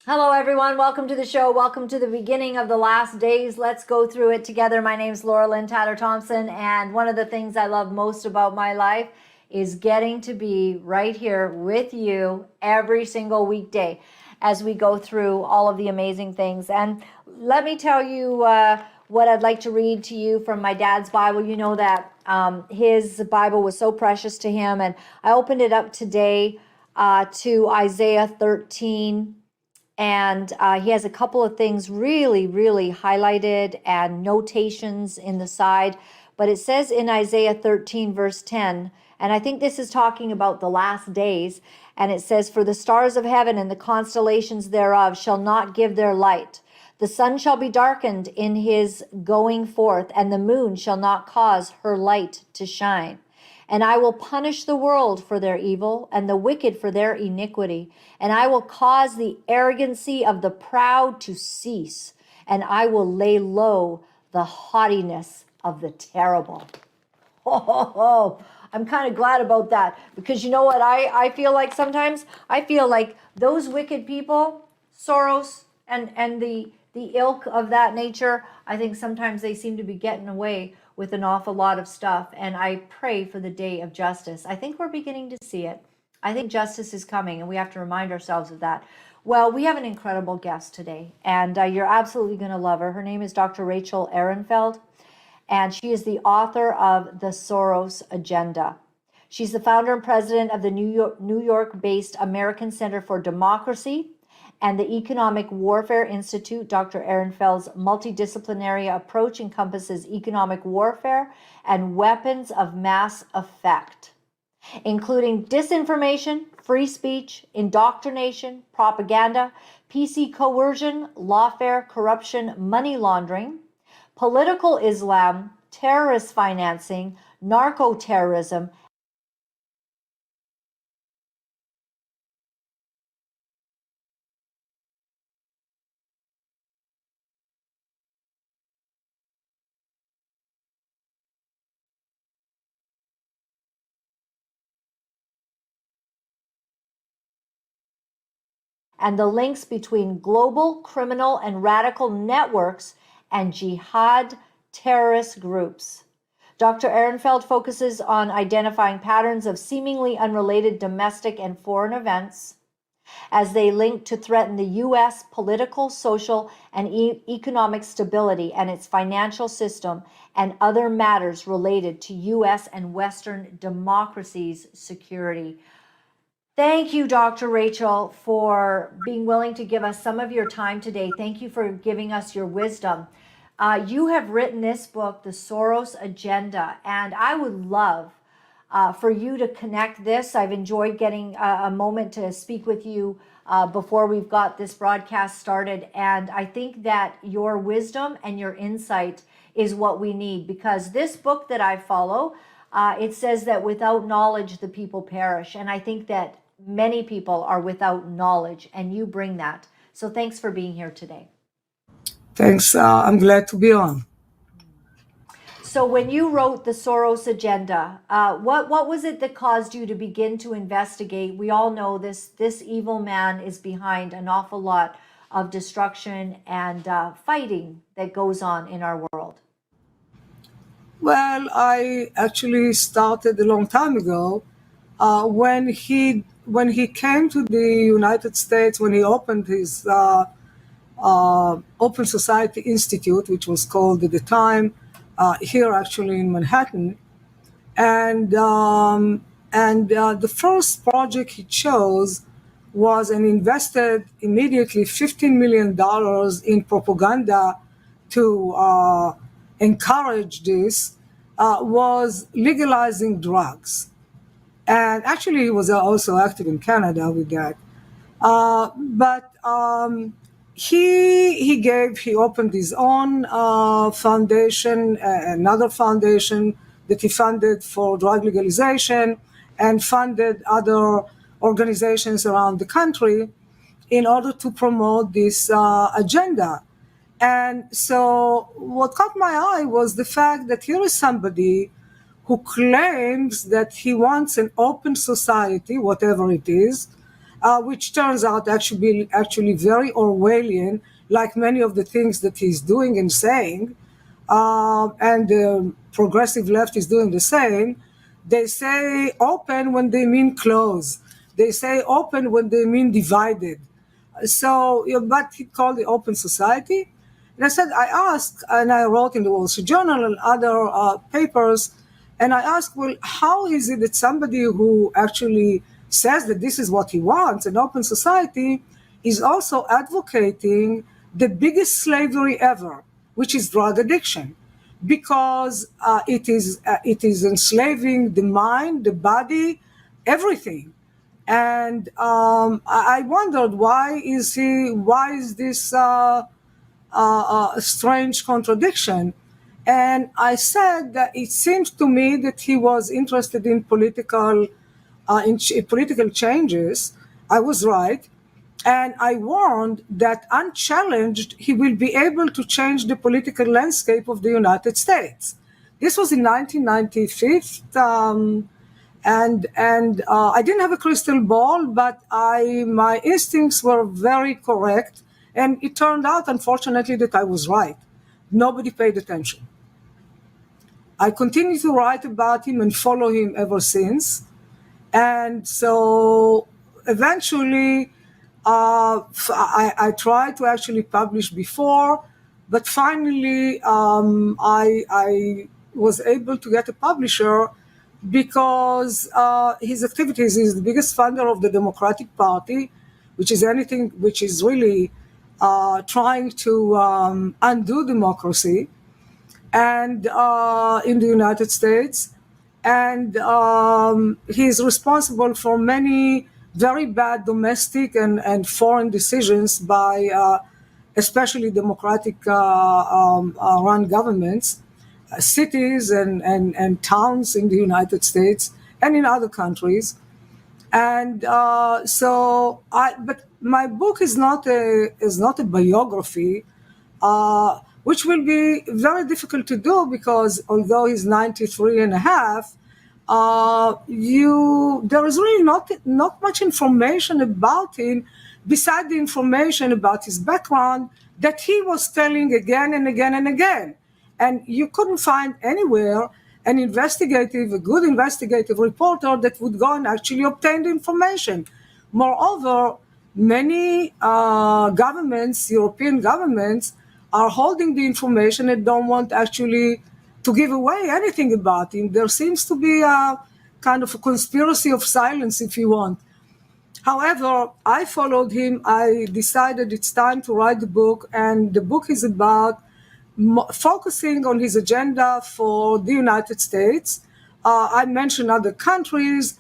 Hello, everyone. Welcome to the show. Welcome to the beginning of the last days. Let's go through it together. My name's Laura-Lynn Thompson, and one of the things I love most about my life is getting to be right here with you every single weekday as we go through all of the amazing things. And let me tell you what I'd like to read to you from my dad's Bible. You know that his Bible was so precious to him, and I opened it up today to Isaiah 13. And he has a couple of things really, really highlighted and notations in the side. But it says in Isaiah 13, verse 10, and I think this is talking about the last days. And it says, "For the stars of heaven and the constellations thereof shall not give their light. The sun shall be darkened in his going forth, and the moon shall not cause her light to shine. And I will punish the world for their evil and the wicked for their iniquity. And I will cause the arrogancy of the proud to cease. And I will lay low the haughtiness of the terrible." Oh, I'm kind of glad about that, because you know what I feel like sometimes? I feel like those wicked people, Soros and the ilk of that nature, I think sometimes they seem to be getting away with an awful lot of stuff. And I pray for the day of justice. I think we're beginning to see it. I think justice is coming, and we have to remind ourselves of that. Well, we have an incredible guest today, and you're absolutely going to love her. Her name is Dr. Rachel Ehrenfeld, and she is the author of the Soros Agenda. She's the founder and president of the New York-based American Center for Democracy and the Economic Warfare Institute. Dr. Ehrenfeld's multidisciplinary approach encompasses economic warfare and weapons of mass effect, including disinformation, free speech, indoctrination, propaganda, PC coercion, lawfare, corruption, money laundering, political Islam, terrorist financing, narco-terrorism, and the links between global criminal and radical networks and jihad terrorist groups. Dr. Erinfeld focuses on identifying patterns of seemingly unrelated domestic and foreign events as they link to threaten the U.S. political, social, and economic stability and its financial system, and other matters related to U.S. and Western democracies' security. Thank you, Dr. Rachel, for being willing to give us some of your time today. Thank you for giving us your wisdom. You have written this book, The Soros Agenda, and I would love for you to connect this. I've enjoyed getting a moment to speak with you before we've got this broadcast started, and I think that your wisdom and your insight is what we need, because this book that I follow, it says that without knowledge, the people perish, and I think that many people are without knowledge, and you bring that. So thanks for being here today. Thanks. I'm glad to be on. So when you wrote the Soros Agenda, what was it that caused you to begin to investigate? We all know this evil man is behind an awful lot of destruction and fighting that goes on in our world. Well, I actually started a long time ago when he came to the United States, when he opened his Open Society Institute, which was called at the time here actually in Manhattan, and the first project he chose was and invested immediately $15 million in propaganda to encourage this, was legalizing drugs. And actually he was also active in Canada with that. But he opened his own foundation, another foundation that he funded for drug legalization, and funded other organizations around the country in order to promote this agenda. And so what caught my eye was the fact that here is somebody who claims that he wants an open society, whatever it is, which turns out actually very Orwellian, like many of the things that he's doing and saying, and the progressive left is doing the same. They say open when they mean close. They say open when they mean divided. So, but he called it open society. And I asked, and I wrote in the Wall Street Journal and other papers, and I asked, well, how is it that somebody who actually says that this is what he wants, an open society, is also advocating the biggest slavery ever, which is drug addiction, because it is enslaving the mind, the body, everything. And I wondered, why is this a strange contradiction? And I said that it seems to me that he was interested in political changes. I was right. And I warned that unchallenged, he will be able to change the political landscape of the United States. This was in 1995. And I didn't have a crystal ball, but my instincts were very correct. And it turned out, unfortunately, that I was right. Nobody paid attention. I continue to write about him and follow him ever since. And so eventually, I tried to actually publish before, but finally I was able to get a publisher because his activities is the biggest funder of the Democratic Party, which is really trying to undo democracy, and in the United States, and he's responsible for many very bad domestic and foreign decisions by especially Democratic run governments, cities and towns in the United States and in other countries. And but my book is not a biography, which will be very difficult to do, because although he's 93 and a half, there is really not much information about him beside the information about his background that he was telling again and again and again. And you couldn't find anywhere a good investigative reporter that would go and actually obtain the information. Moreover, many governments, European governments, are holding the information and don't want actually to give away anything about him. There seems to be a kind of a conspiracy of silence, if you want. However, I followed him. I decided it's time to write the book, and the book is about focusing on his agenda for the United States. I mentioned other countries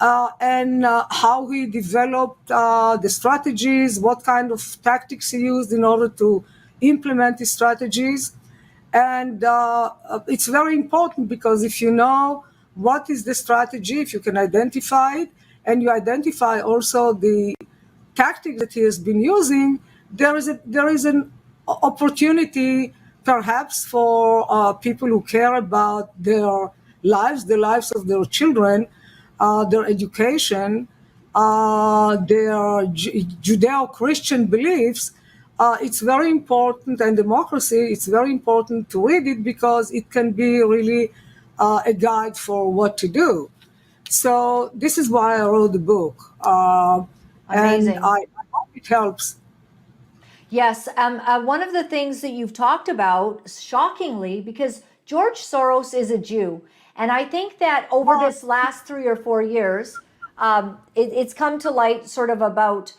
and how he developed the strategies, what kind of tactics he used in order to implement his strategies. And it's very important, because if you know what is the strategy, if you can identify it, and you identify also the tactics that he has been using, there is an opportunity perhaps for people who care about their lives, the lives of their children, their education, their Judeo-Christian beliefs. It's very important, and democracy, it's very important to read it, because it can be really a guide for what to do. So this is why I wrote the book. Amazing. And I hope it helps. Yes. One of the things that you've talked about, shockingly, because George Soros is a Jew, and I think that over this last 3 or 4 years, it's come to light sort of about,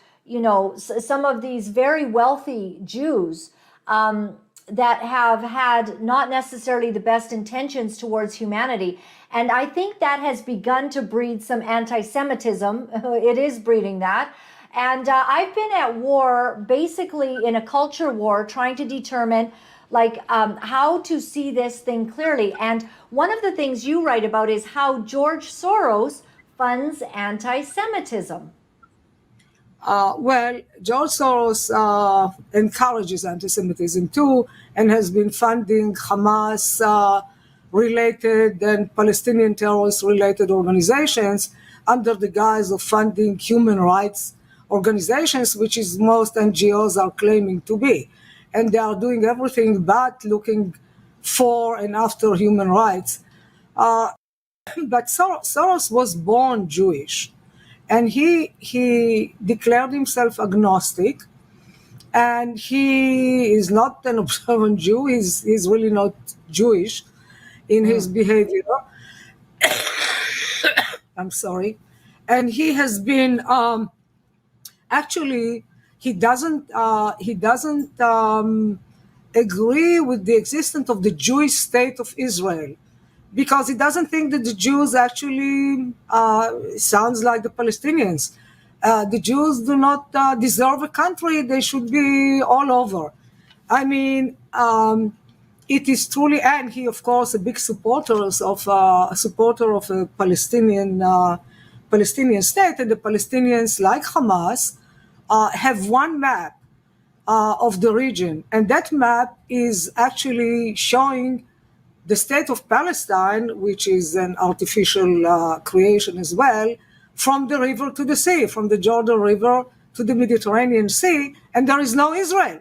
some of these very wealthy Jews that have had not necessarily the best intentions towards humanity. And I think that has begun to breed some anti-Semitism. It is breeding that. And I've been at war, basically in a culture war, trying to determine how to see this thing clearly. And one of the things you write about is how George Soros funds anti-Semitism. Well, George Soros encourages anti-Semitism too, and has been funding Hamas related and Palestinian terrorist related organizations under the guise of funding human rights organizations, which is most NGOs are claiming to be. And they are doing everything but looking for and after human rights. But Soros was born Jewish, and he declared himself agnostic, and he is not an observant Jew. He's really not Jewish in his behavior. I'm sorry. And he has been actually he doesn't agree with the existence of the Jewish state of Israel, because he doesn't think that the Jews actually sounds like the Palestinians. The Jews do not deserve a country. They should be all over. I mean, it is truly, and he, of course, a big supporter of a Palestinian state, and the Palestinians, like Hamas, have one map of the region, and that map is actually showing the state of Palestine, which is an artificial creation as well, from the river to the sea, from the Jordan River to the Mediterranean Sea, and there is no Israel.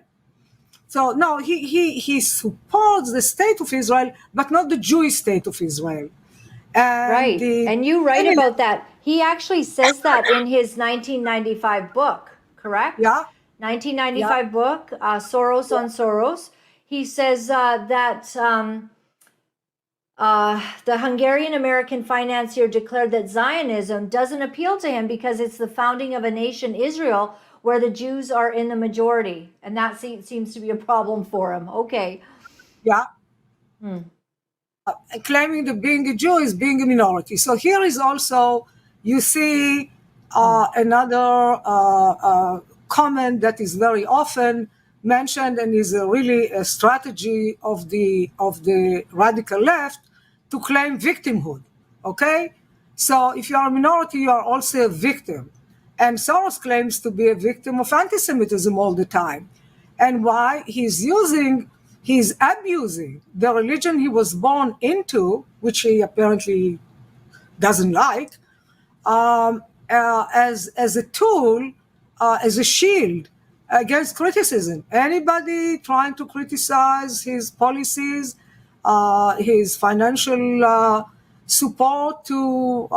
So no, he supports the state of Israel, but not the Jewish state of Israel. And right, and you write about that. He actually says that in his 1995 book, correct? Yeah. 1995 book, Soros on Soros. He says that the Hungarian-American financier declared that Zionism doesn't appeal to him because it's the founding of a nation, Israel, where the Jews are in the majority. And that seems to be a problem for him. Okay. Yeah. Claiming that being a Jew is being a minority. So here is also, you see another comment that is very often mentioned and is really a strategy of the radical left to claim victimhood. Okay, so if you are a minority, you are also a victim, and Soros claims to be a victim of anti-Semitism all the time. And why? He's abusing the religion he was born into, which he apparently doesn't like, as a tool, as a shield against criticism. Anybody trying to criticize his policies, his financial support to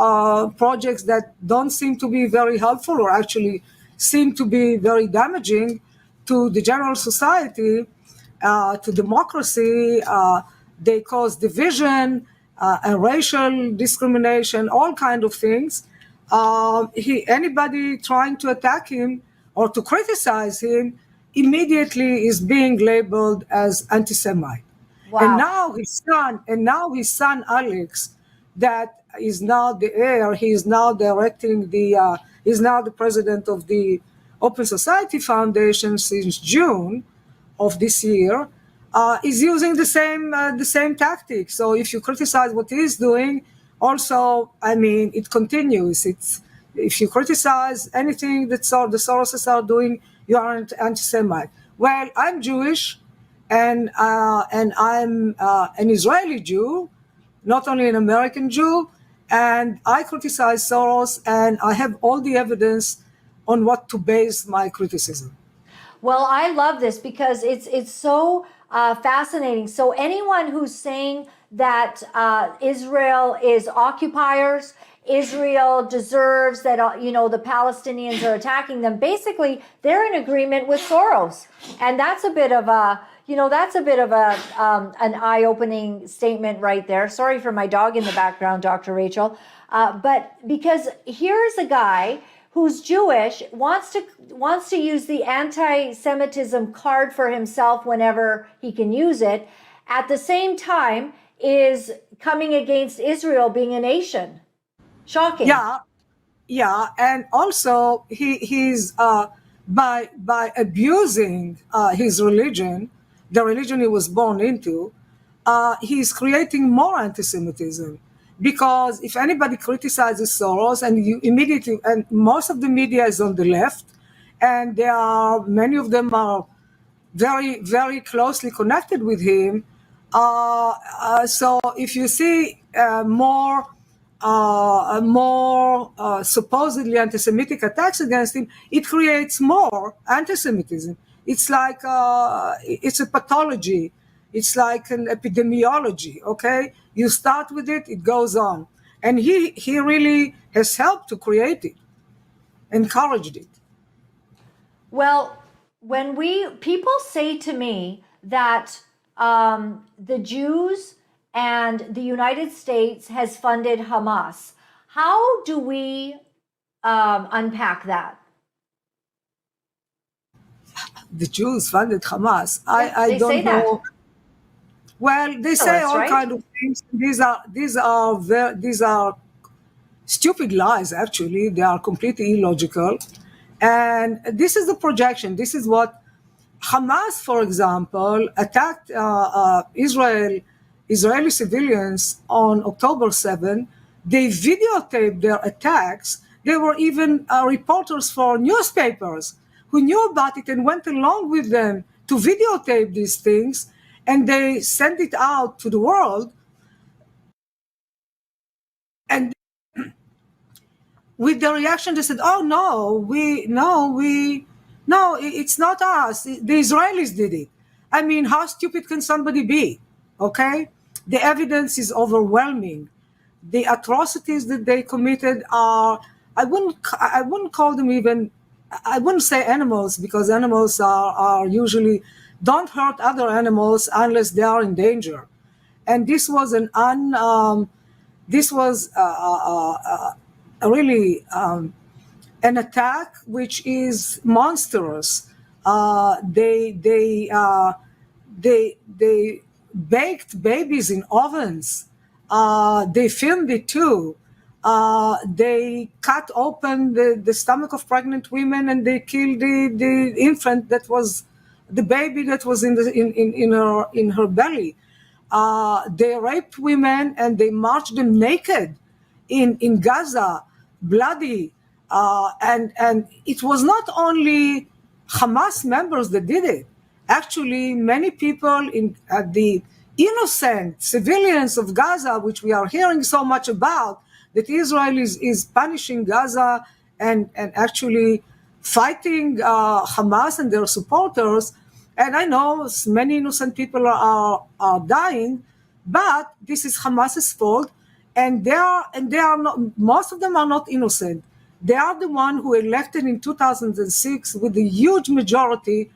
projects that don't seem to be very helpful or actually seem to be very damaging to the general society, to democracy, they cause division and racial discrimination, all kind of things. Anybody trying to attack him or to criticize him immediately is being labeled as anti-Semite. Wow. And now his son Alex, that is now the heir. He is now directing he's now the president of the Open Society Foundation since June of this year, is using the same tactic. So if you criticize what he's doing, also, I mean, it continues. If you criticize anything that the Soroses are doing, you are an anti-Semite. Well, I'm Jewish, and I'm an Israeli Jew, not only an American Jew, and I criticize Soros, and I have all the evidence on what to base my criticism. Well, I love this because it's so fascinating. So anyone who's saying that Israel is occupiers, Israel deserves that, the Palestinians are attacking them, basically they're in agreement with Soros. And that's a bit of an eye-opening statement right there. Sorry for my dog in the background, Dr. Rachel. But because here's a guy who's Jewish, wants to use the anti-Semitism card for himself whenever he can use it, at the same time is coming against Israel being a nation. Shocking. Yeah, and also he's by abusing his religion, the religion he was born into, he's creating more anti-Semitism. Because if anybody criticizes Soros, and most of the media is on the left, and many of them are very, very closely connected with him. So if you see more supposedly anti-Semitic attacks against him, it creates more anti-Semitism. It's like it's a pathology. It's like an epidemiology. Okay, you start with it, it goes on, and he really has helped to create it, encouraged it. Well, when people say to me that the Jews and the United States has funded Hamas, how do we unpack that? The Jews funded Hamas. I They don't say that. know. Well, they say all Right? kind of things. These are stupid lies. Actually, they are completely illogical. And this is the projection. This is what Hamas, for example, attacked Israeli civilians on October 7. They videotaped their attacks. There were even reporters for newspapers who knew about it and went along with them to videotape these things, and they sent it out to the world. And with the reaction, they said, "Oh no, it's not us. The Israelis did it." I mean, how stupid can somebody be? Okay, the evidence is overwhelming. The atrocities that they committed are, I wouldn't call them even, I wouldn't say animals, because animals are usually don't hurt other animals unless they are in danger. And this was really an attack which is monstrous. They baked babies in ovens. They filmed it too. They cut open the stomach of pregnant women, and they killed the infant that was the baby that was in her belly. They raped women and they marched them naked in Gaza, bloody. And it was not only Hamas members that did it. Actually, many people the innocent civilians of Gaza, which we are hearing so much about, that Israel is punishing Gaza and actually fighting Hamas and their supporters. And I know many innocent people are dying, but this is Hamas's fault, and they are not. Most of them are not innocent. They are the one who elected in 2006 with a huge majority,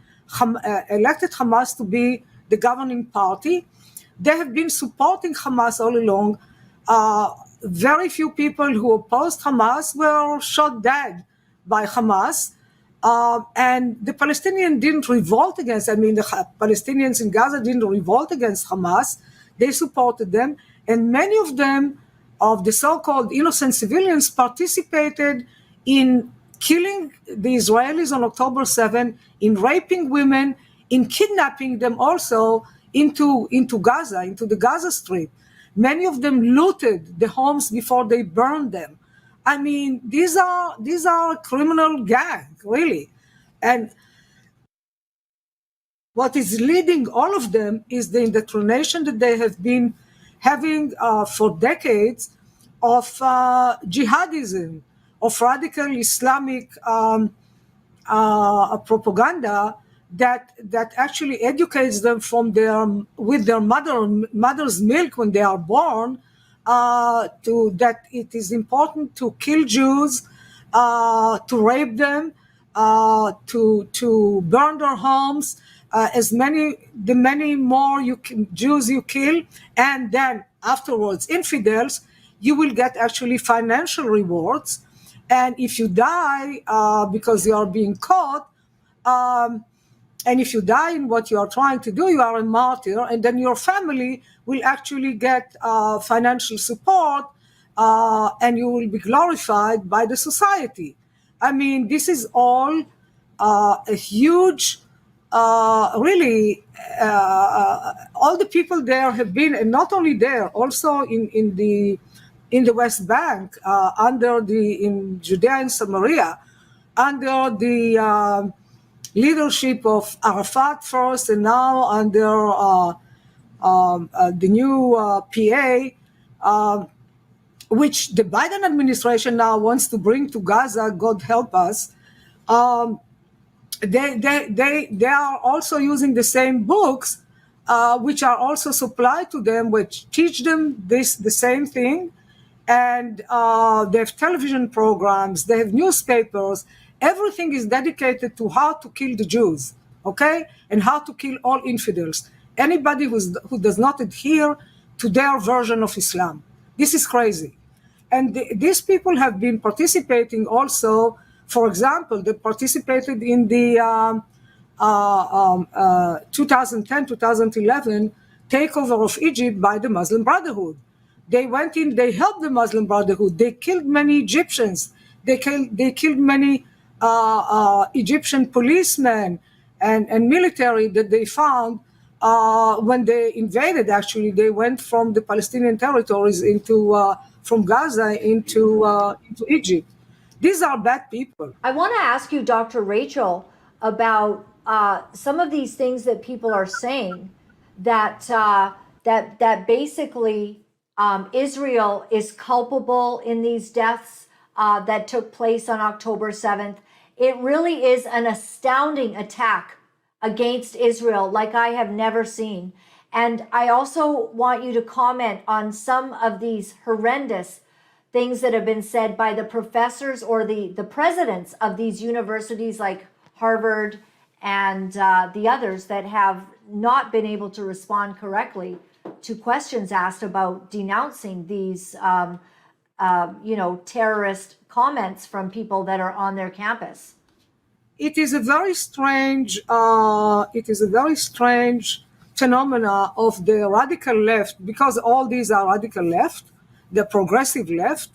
elected Hamas to be the governing party. They have been supporting Hamas all along. Very few people who opposed Hamas were shot dead by Hamas. And the Palestinians didn't revolt against, the Palestinians in Gaza didn't revolt against Hamas. They supported them. And many of them, of the so-called innocent civilians, participated in killing the Israelis on October 7, in raping women, in kidnapping them also into Gaza, into the Gaza Strip. Many of them looted the homes before they burned them. I mean, these are a criminal gang, really. And what is leading all of them is the indoctrination that they have been having for decades of jihadism, of radical Islamic propaganda that actually educates them with their mother's milk when they are born, to that it is important to kill Jews, to rape them, to burn their homes, the many more Jews you kill, and then afterwards infidels, you will get actually financial rewards. And if you die because you are being caught, and if you die in what you are trying to do, you are a martyr, and then your family will actually get financial support, and you will be glorified by the society. I mean, this is all a huge, really, all the people there have been, and not only there, also in the West Bank, in Judea and Samaria, under the leadership of Arafat first, and now under the new PA. which the Biden administration now wants to bring to Gaza, God help us, they are also using the same books, which are also supplied to them, which teach them the same thing. And they have television programs, they have newspapers. Everything is dedicated to how to kill the Jews, okay? And how to kill all infidels. Anybody who does not adhere to their version of Islam. This is crazy. And these people have been participating also. For example, they participated in the 2010-2011 takeover of Egypt by the Muslim Brotherhood. They went in, they helped the Muslim Brotherhood. They killed many Egyptians. They killed many Egyptian policemen and military that they found when they invaded. Actually, they went from the Palestinian territories from Gaza into Egypt. These are bad people. I want to ask you, Dr. Rachel, about some of these things that people are saying, that basically Israel is culpable in these deaths that took place on October 7th. It really is an astounding attack against Israel like I have never seen. And I also want you to comment on some of these horrendous things that have been said by the professors or the presidents of these universities like Harvard and the others that have not been able to respond correctly to questions asked about denouncing these terrorist comments from people that are on their campus. It is a very strange phenomena of the radical left, because all these are radical left, the progressive left,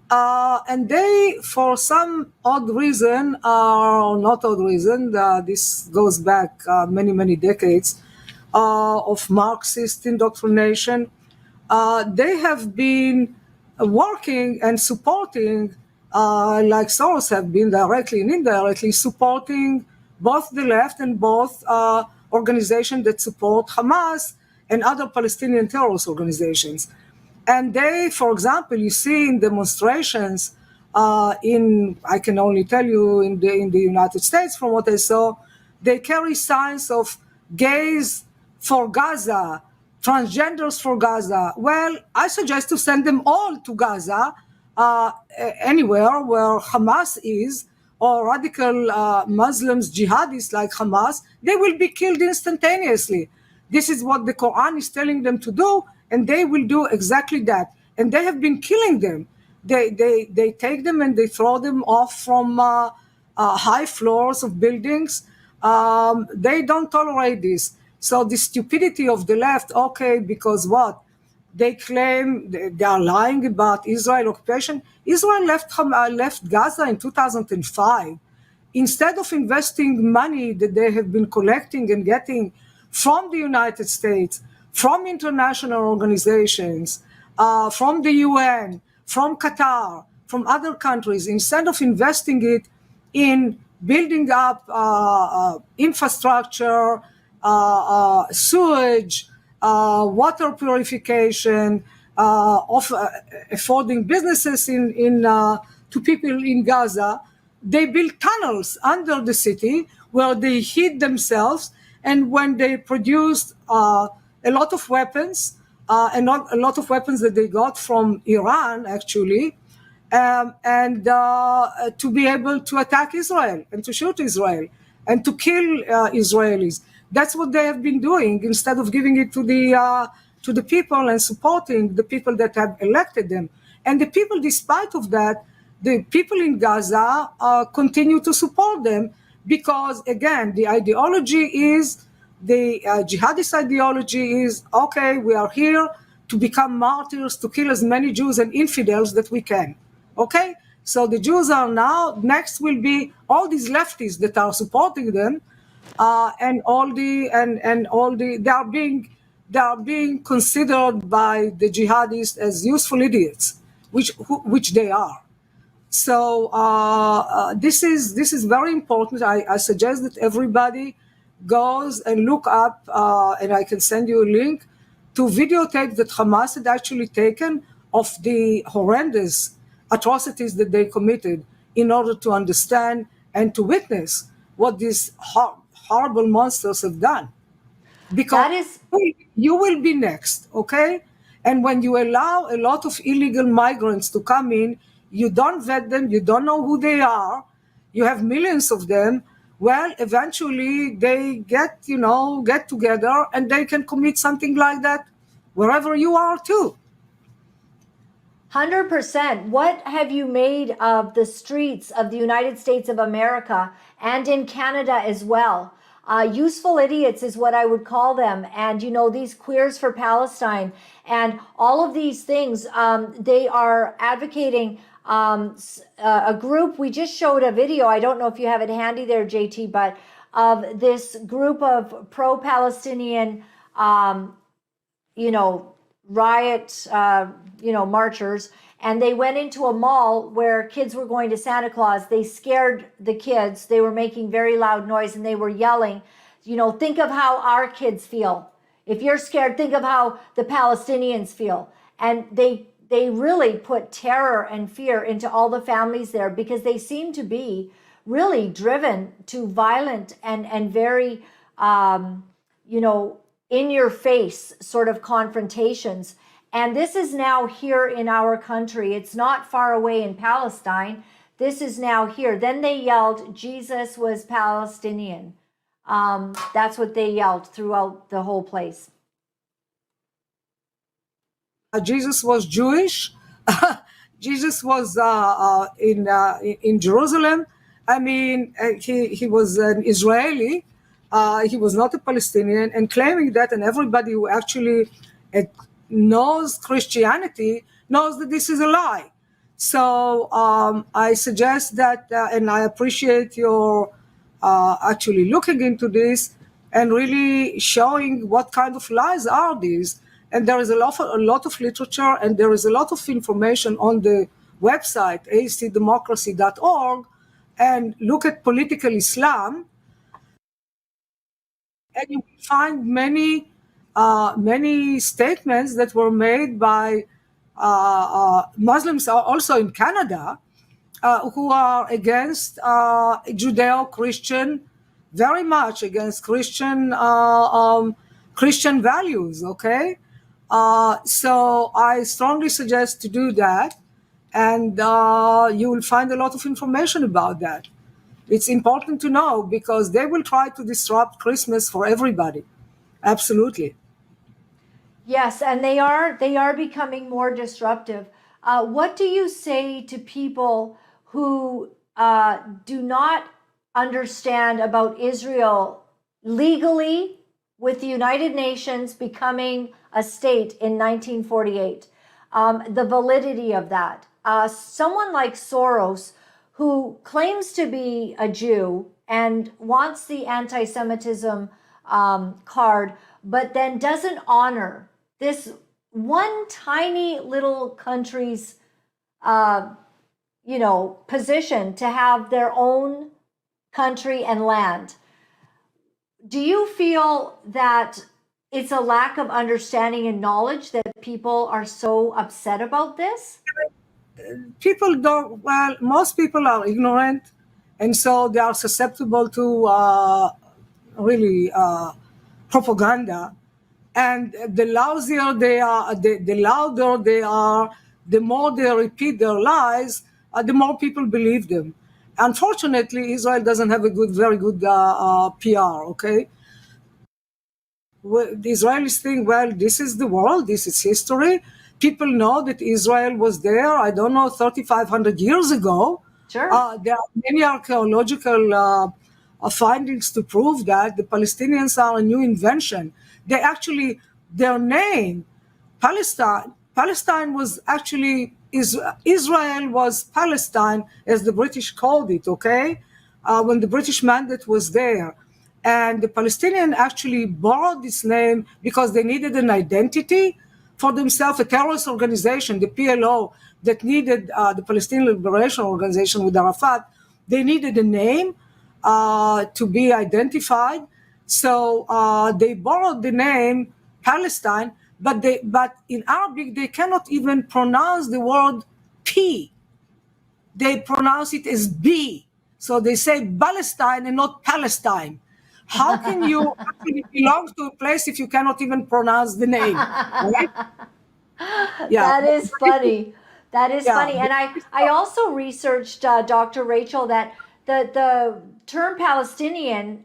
and they, for some odd reason, or not odd reason, this goes back many decades of Marxist indoctrination, they have been working and supporting, like Soros have been directly and indirectly supporting both the left and both organizations that support Hamas and other Palestinian terrorist organizations. And they, for example, you see in demonstrations I can only tell you in the United States, from what I saw, they carry signs of gays for Gaza, transgenders for Gaza. Well, I suggest to send them all to Gaza, anywhere where Hamas is, or radical Muslims, jihadists like Hamas. They will be killed instantaneously. This is what the Quran is telling them to do, and they will do exactly that. And they have been killing them. They take them and they throw them off from high floors of buildings. They don't tolerate this. So the stupidity of the left, okay, because what? They claim they are lying about Israel occupation. Israel left Gaza in 2005. Instead of investing money that they have been collecting and getting from the United States, from international organizations, from the UN, from Qatar, from other countries, instead of investing it in building up infrastructure, sewage, water purification, affording businesses to people in Gaza, they built tunnels under the city where they hid themselves. And when they produced a lot of weapons, and not a lot of weapons that they got from Iran, actually, and to be able to attack Israel and to shoot Israel and to kill Israelis. That's what they have been doing, instead of giving it to the people and supporting the people that have elected them. And the people, despite of that, the people in Gaza continue to support them, because, again, the ideology is, the jihadist ideology is, okay, we are here to become martyrs, to kill as many Jews and infidels that we can. Okay? So the Jews are now, next will be all these leftists that are supporting them, they are being considered by the jihadists as useful idiots, which they are. So this is very important. I suggest that everybody goes and look up, and I can send you a link to videotape that Hamas had actually taken of the horrendous atrocities that they committed in order to understand and to witness what these horrible monsters have done. Because you will be next, okay? And when you allow a lot of illegal migrants to come in, you don't vet them, you don't know who they are, you have millions of them, well, eventually they get together and they can commit something like that wherever you are too. 100%. What have you made of the streets of the United States of America and in Canada as well? Useful idiots is what I would call them. And, these queers for Palestine and all of these things, they are advocating a group. We just showed a video. I don't know if you have it handy there, JT, but of this group of pro-Palestinian, riot, marchers, and they went into a mall where kids were going to Santa Claus. They scared the kids. They were making very loud noise and they were yelling, think of how our kids feel. If you're scared, think of how the Palestinians feel. And they really put terror and fear into all the families there because they seem to be really driven to violent and very, in your face sort of confrontations. And this is now here in our country. It's not far away in Palestine. This is now here. Then they yelled, Jesus was Palestinian. That's what they yelled throughout the whole place. Jesus was Jewish. Jesus was in Jerusalem. I mean, he was an Israeli. He was not a Palestinian, and claiming that, and everybody who actually knows Christianity knows that this is a lie. So I suggest that, and I appreciate your actually looking into this and really showing what kind of lies are these. And there is a lot of literature, and there is a lot of information on the website, acdemocracy.org, and look at political Islam, and you will find many statements that were made by Muslims also in Canada who are against Judeo-Christian, very much against Christian values, okay? So I strongly suggest to do that, and you will find a lot of information about that. It's important to know because they will try to disrupt Christmas for everybody. Absolutely. Yes, and they are becoming more disruptive. What do you say to people who do not understand about Israel legally with the United Nations becoming a state in 1948? The validity of that. Someone like Soros, who claims to be a Jew and wants the anti-Semitism card, but then doesn't honor this one tiny little country's, position to have their own country and land. Do you feel that it's a lack of understanding and knowledge that people are so upset about this? People don't, well, most people are ignorant, and so they are susceptible to really propaganda. And the lousier they are, the louder they are, the more they repeat their lies, the more people believe them. Unfortunately, Israel doesn't have a very good PR, okay? The Israelis think, well, this is the world, this is history. People know that Israel was there, I don't know, 3,500 years ago. Sure. There are many archaeological findings to prove that the Palestinians are a new invention. They actually, their name, Palestine was actually, Israel was Palestine, as the British called it, okay? When the British mandate was there. And the Palestinians actually borrowed this name because they needed an identity for themselves, a terrorist organization, the PLO, that needed the Palestinian Liberation Organization with Arafat. They needed a name to be identified. So they borrowed the name Palestine, but in Arabic they cannot even pronounce the word P. They pronounce it as B. So they say Palestine and not Palestine. How can you actually belong to a place if you cannot even pronounce the name? Right? Yeah. That is funny. That is Yeah. funny. And I also researched, Dr. Rachel, that the term Palestinian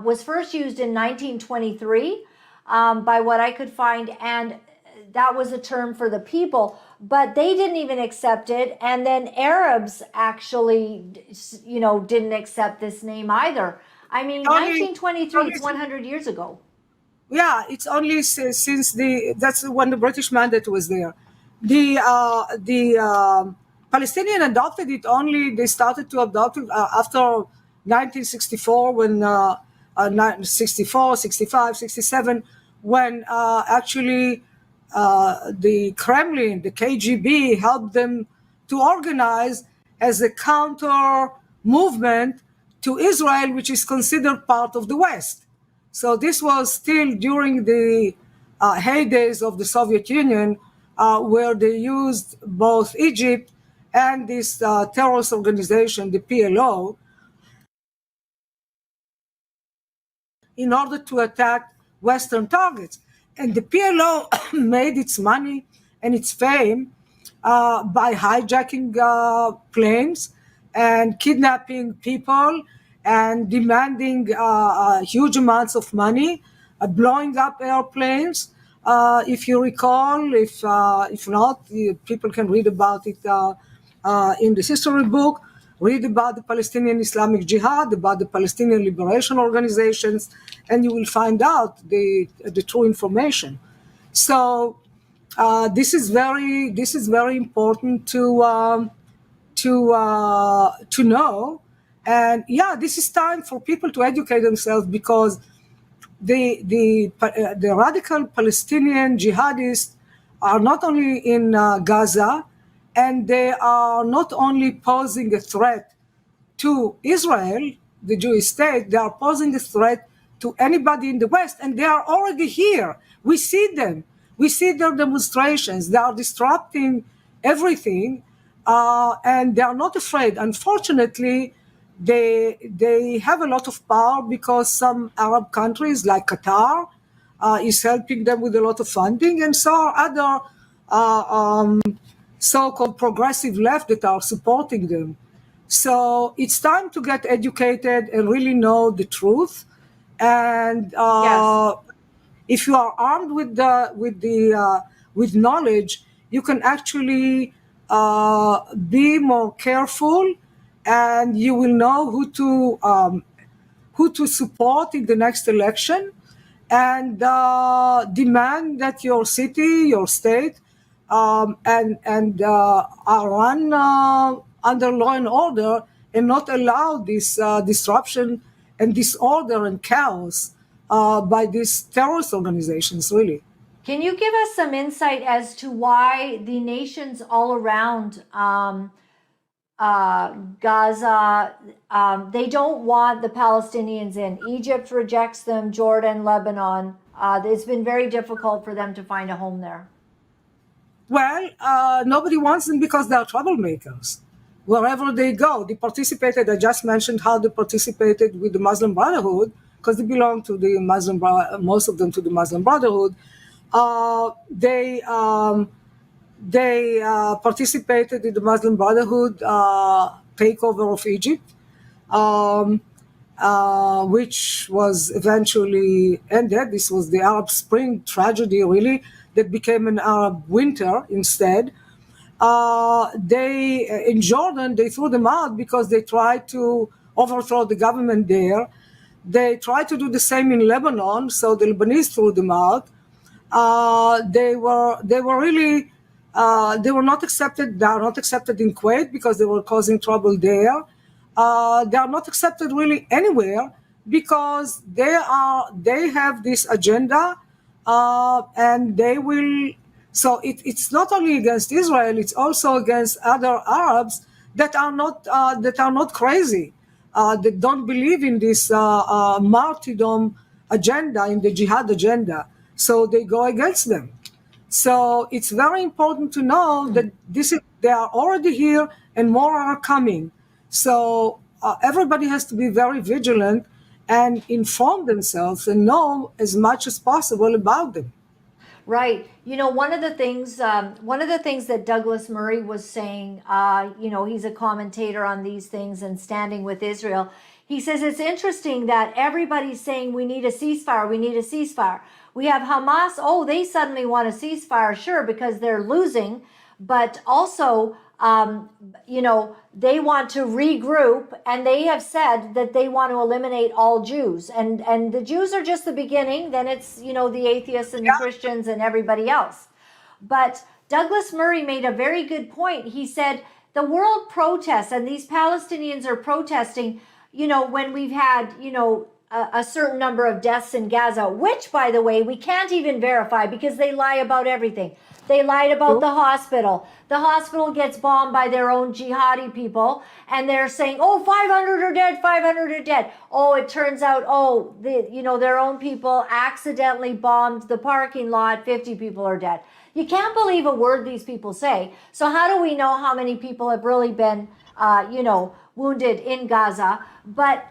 was first used in 1923 by what I could find. And that was a term for the people, but they didn't even accept it. And then Arabs actually, didn't accept this name either. I mean, 1923, it's 100 years ago. Yeah, it's only since that's when the British mandate was there. The Palestinian adopted it only, they started to adopt it after 1964, when 64, 65, 67, when actually the Kremlin, the KGB, helped them to organize as a counter movement to Israel, which is considered part of the West. So this was still during the heydays of the Soviet Union, where they used both Egypt and this terrorist organization, the PLO, in order to attack Western targets. And the PLO made its money and its fame by hijacking planes and kidnapping people and demanding huge amounts of money, blowing up airplanes. If you recall, if not, people can read about it in the history book. Read about the Palestinian Islamic Jihad, about the Palestinian liberation organizations, and you will find out the true information. So this is very important to know. And yeah, this is time for people to educate themselves, because the radical Palestinian jihadists are not only in Gaza, and they are not only posing a threat to Israel, the Jewish state, they are posing a threat to anybody in the West, and they are already here. We see them. We see their demonstrations. They are disrupting everything, and they are not afraid. Unfortunately, they have a lot of power because some Arab countries like Qatar is helping them with a lot of funding, and so are other so-called progressive left that are supporting them. So it's time to get educated and really know the truth. And Yes. if you are armed with knowledge, you can actually be more careful, and you will know who to support in the next election, and demand that your city, your state, are run under law and order, and not allow this disruption and disorder and chaos by these terrorist organizations, really. Can you give us some insight as to why the nations all around Gaza, they don't want the Palestinians in? Egypt rejects them, Jordan, Lebanon. It's been very difficult for them to find a home there. Well, nobody wants them because they are troublemakers. Wherever they go, they participated. I just mentioned how they participated with the Muslim Brotherhood, because they belong to the most of them to the Muslim Brotherhood. They participated in the Muslim Brotherhood takeover of Egypt, which was eventually ended. This was the Arab Spring tragedy, really, that became an Arab winter instead. In Jordan, they threw them out because they tried to overthrow the government there. They tried to do the same in Lebanon, so the Lebanese threw them out. They were not accepted. They are not accepted in Kuwait because they were causing trouble there. They are not accepted really anywhere because they have this agenda, and they will. So it's not only against Israel; it's also against other Arabs that are not crazy, that don't believe in this martyrdom agenda, in the jihad agenda. So they go against them. So it's very important to know that they are already here and more are coming. So everybody has to be very vigilant and inform themselves and know as much as possible about them. Right. One of the things that Douglas Murray was saying, he's a commentator on these things and standing with Israel. He says it's interesting that everybody's saying we need a ceasefire, we need a ceasefire. We have Hamas, oh, they suddenly want a ceasefire, sure, because they're losing, but also they want to regroup, and they have said that they want to eliminate all Jews, and the Jews are just the beginning. Then it's the atheists and the Christians and everybody else. But Douglas Murray made a very good point. He said the world protests, and these Palestinians are protesting. When we've had a certain number of deaths in Gaza, which, by the way, we can't even verify because they lie about everything. They lied about the hospital. The hospital gets bombed by their own jihadi people, and they're saying, oh, 500 are dead, 500 are dead. Oh, it turns out, their own people accidentally bombed the parking lot, 50 people are dead. You can't believe a word these people say. So how do we know how many people have really been, wounded in Gaza?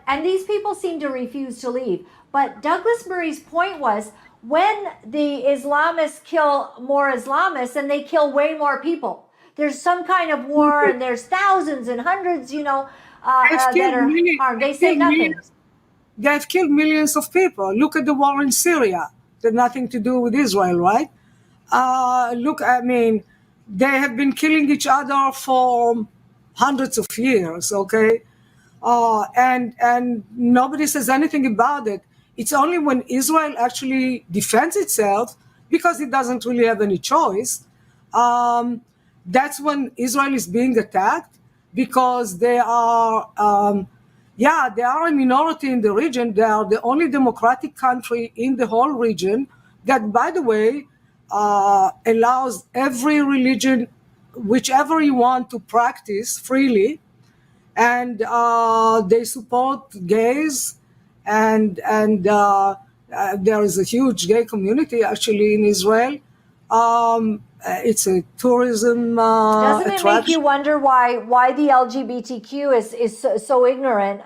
And these people seem to refuse to leave. But Douglas Murray's point was, when the Islamists kill more Islamists and they kill way more people, there's some kind of war and there's thousands and hundreds, that are harmed. They say nothing. They've killed millions of people. Look at the war in Syria. It had nothing to do with Israel, right? They have been killing each other for hundreds of years, okay? And nobody says anything about it. It's only when Israel actually defends itself, because it doesn't really have any choice, that's when Israel is being attacked, because they are a minority in the region. They are the only democratic country in the whole region that, by the way, allows every religion, whichever you want, to practice freely. And they support gays, and there is a huge gay community actually in Israel. It's a tourism Doesn't it attraction. make you wonder why the LGBTQ is so ignorant?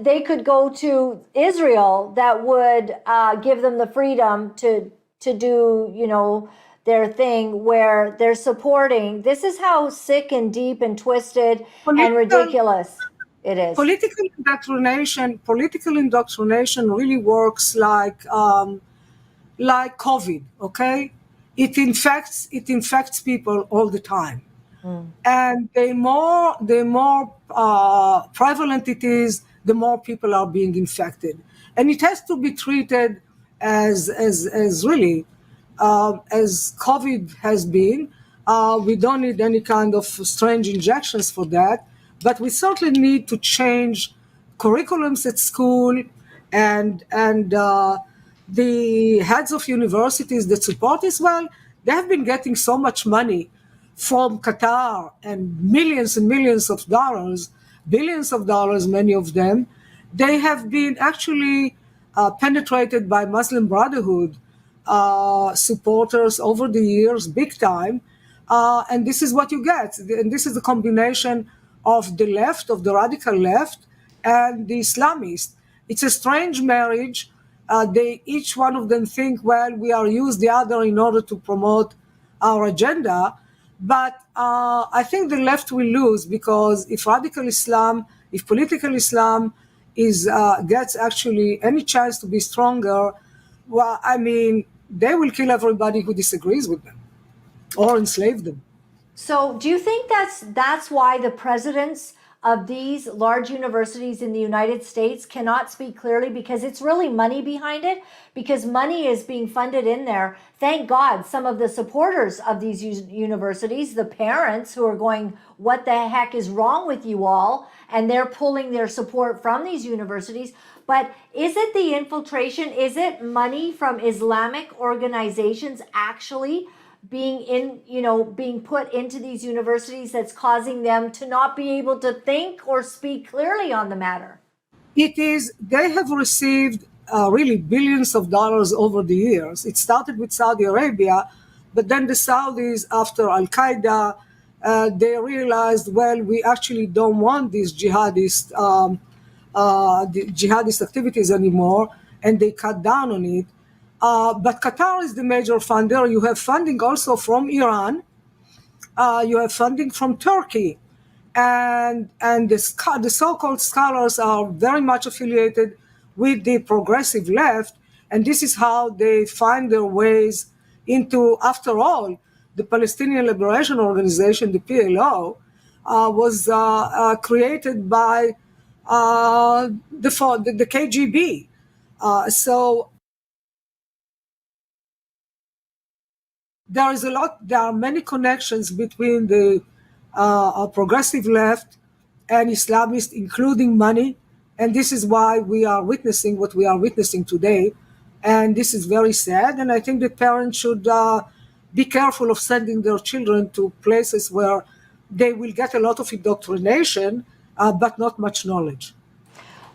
They could go to Israel that would give them the freedom to do their thing, where they're supporting. This is how sick and deep and twisted and ridiculous it is. Political indoctrination really works like COVID. Okay, it infects people all the time, and the more prevalent it is, the more people are being infected, and it has to be treated as really. As COVID has been. We don't need any kind of strange injections for that, but we certainly need to change curriculums at school, and the heads of universities that support Israel, they have been getting so much money from Qatar, and millions of dollars, billions of dollars, many of them. They have been actually penetrated by Muslim Brotherhood supporters over the years, big time, and this is what you get. And this is the combination of the left, of the radical left, and the Islamists. It's a strange marriage. Each one of them think, well, we are use the other in order to promote our agenda. But I think the left will lose, because if political Islam gets actually any chance to be stronger, well, they will kill everybody who disagrees with them or enslave them. So do you think that's why the presidents of these large universities in the United States cannot speak clearly? Because it's really money behind it, because money is being funded in there. Thank God some of the supporters of these universities, the parents who are going, what the heck is wrong with you all? And they're pulling their support from these universities. But is it the infiltration? Is it money from Islamic organizations actually being put into these universities that's causing them to not be able to think or speak clearly on the matter? It is. They have received really billions of dollars over the years. It started with Saudi Arabia, but then the Saudis, after Al-Qaeda, they realized, well, we actually don't want these jihadist activities anymore, and they cut down on it. But Qatar is the major funder. You have funding also from Iran. You have funding from Turkey. And the so-called scholars are very much affiliated with the progressive left. And this is how they find their ways into, after all, the Palestinian Liberation Organization, the PLO, was created by the KGB. So there are many connections between the progressive left and Islamists, including money. And this is why we are witnessing what we are witnessing today. And this is very sad. And I think that parents should be careful of sending their children to places where they will get a lot of indoctrination, but not much knowledge.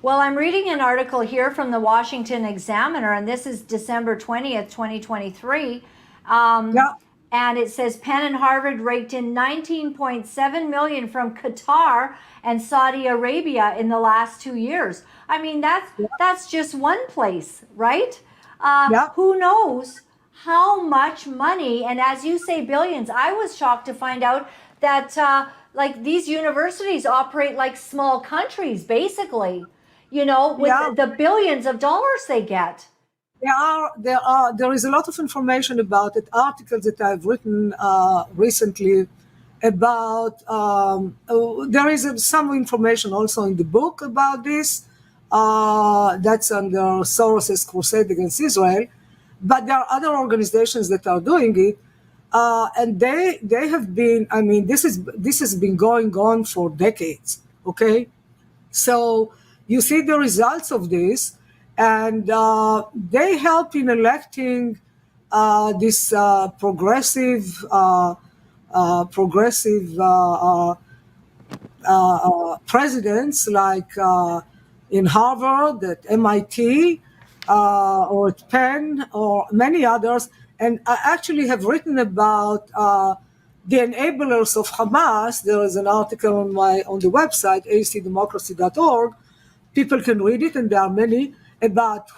Well, I'm reading an article here from the Washington Examiner, and this is December 20th, 2023. And it says Penn and Harvard raked in $19.7 million from Qatar and Saudi Arabia in the last 2 years. I mean, that's just one place, right? Who knows how much money, and as you say, billions. I was shocked to find out that like these universities operate like small countries, basically, you know, with the billions of dollars they get. There is a lot of information about it, articles that I've written recently about, there is some information also in the book about this, that's under Soros' crusade against Israel, but there are other organizations that are doing it, and they have been, I mean, this has been going on for decades, okay? So you see the results of this, and they help in electing this progressive presidents, like in Harvard, at MIT, or at Penn, or many others. And I actually have written about the enablers of Hamas. There is an article on the website, acdemocracy.org. People can read it, and there are many, about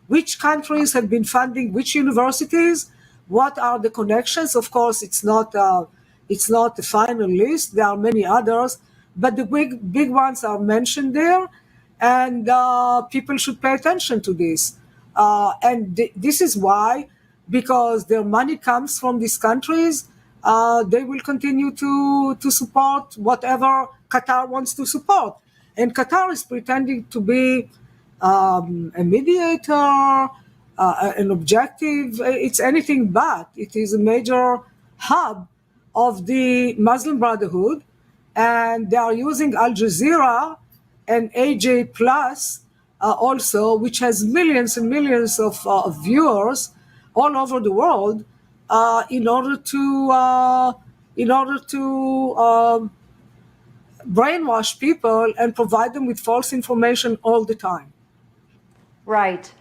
which countries have been funding which universities, what are the connections. Of course, it's not the final list. There are many others, but the big ones are mentioned there, and people should pay attention to this. And this is why, because their money comes from these countries, they will continue to support whatever Qatar wants to support. And Qatar is pretending to be a mediator, an objective. It's anything but. It is a major hub of the Muslim Brotherhood, and they are using Al Jazeera and AJ Plus also, which has millions and millions of viewers all over the world, in order to brainwash people and provide them with false information all the time. Right.